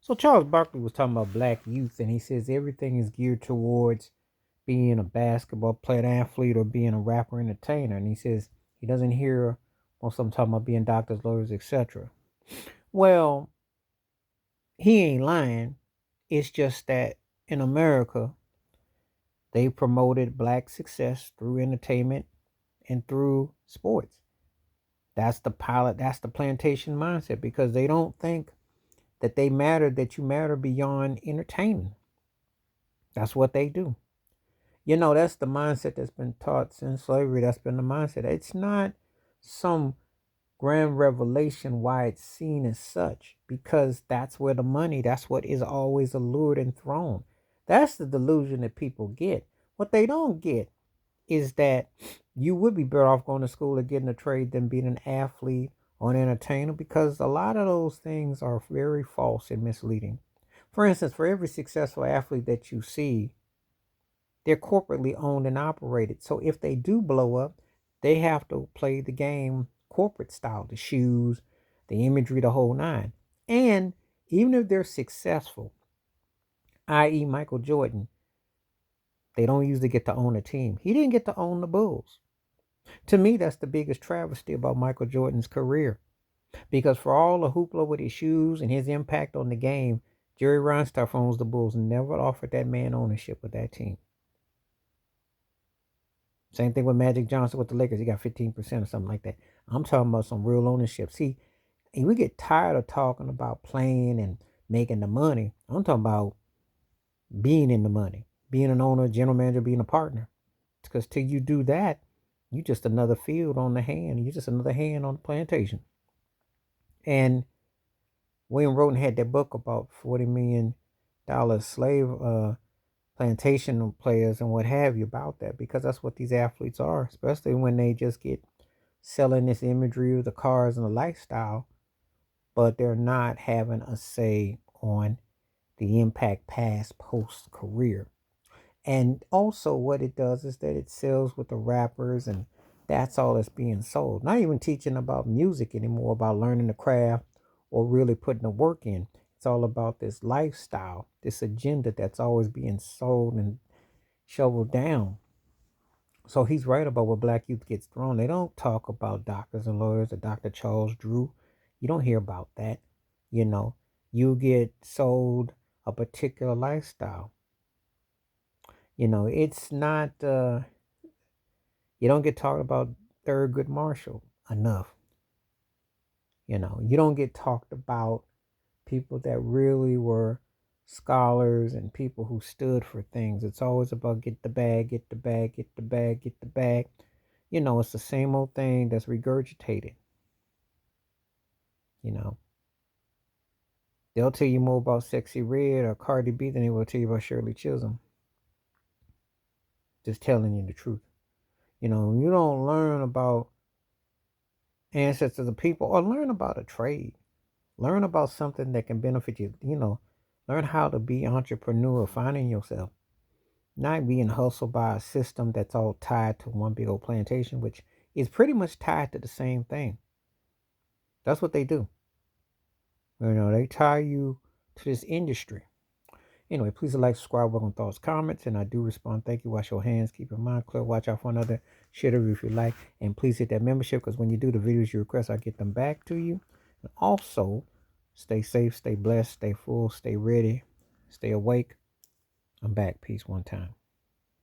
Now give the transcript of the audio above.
So Charles Barkley was talking about black youth, and he says everything is geared towards being a basketball player, athlete, or being a rapper, entertainer. And he says he doesn't hear most of them talking about being doctors, lawyers, etc. Well, he ain't lying. It's just that in America, they promoted black success through entertainment and through sports. That's the pilot, that's the plantation mindset because they don't think that they matter, that you matter beyond entertaining. That's what they do. That's the mindset that's been taught since slavery. That's been the mindset. It's not some grand revelation why it's seen as such, because that's where the money, that's what is always allured and thrown. That's the delusion that people get. What they don't get is that you would be better off going to school or getting a trade than being an athlete or an entertainer, because a lot of those things are very false and misleading. For instance, for every successful athlete that you see, they're corporately owned and operated. So if they do blow up, they have to play the game corporate style, the shoes, the imagery, the whole nine. And even if they're successful, i.e., Michael Jordan, they don't usually get to own a team. He didn't get to own the Bulls. To me, that's the biggest travesty about Michael Jordan's career. Because for all the hoopla with his shoes and his impact on the game, Jerry Reinsdorf owns the Bulls and never offered that man ownership of that team. Same thing with Magic Johnson with the Lakers. He got 15% or something like that. I'm talking about some real ownership. See, and we get tired of talking about playing and making the money. I'm talking about being in the money, being an owner, general manager, being a partner. Because till you do that, you just another field on the hand. You're just another hand on the plantation. And William Roden had that book about $40 million slave plantation players and what have you about that, because that's what these athletes are, especially when they just get selling this imagery of the cars and the lifestyle, but they're not having a say on the impact past post career. And also what it does is that it sells with the rappers, and that's all that's being sold. Not even teaching about music anymore, about learning the craft or really putting the work in. It's all about this lifestyle, this agenda that's always being sold and shoveled down. So he's right about what black youth gets thrown. They don't talk about doctors and lawyers or Dr. Charles Drew. You don't hear about that. You know, you get sold a particular lifestyle. It's not, you don't get talked about Thurgood Marshall enough. You don't get talked about people that really were scholars and people who stood for things. It's always about get the bag, get the bag, get the bag, get the bag. It's the same old thing that's regurgitated. You know, they'll tell you more about Sexy Red or Cardi B than they will tell you about Shirley Chisholm. Just telling you the truth. You don't learn about ancestors of people or learn about a trade. Learn about something that can benefit you. Learn how to be entrepreneur, finding yourself, not being hustled by a system that's all tied to one big old plantation, which is pretty much tied to the same thing. That's what they do. They tie you to this industry. Anyway, please like, subscribe, welcome thoughts, comments, and I do respond. Thank you. Wash your hands. Keep your mind clear. Watch out for another shit review if you like. And please hit that membership, because when you do the videos you request, I get them back to you. And also, stay safe, stay blessed, stay full, stay ready, stay awake. I'm back. Peace one time.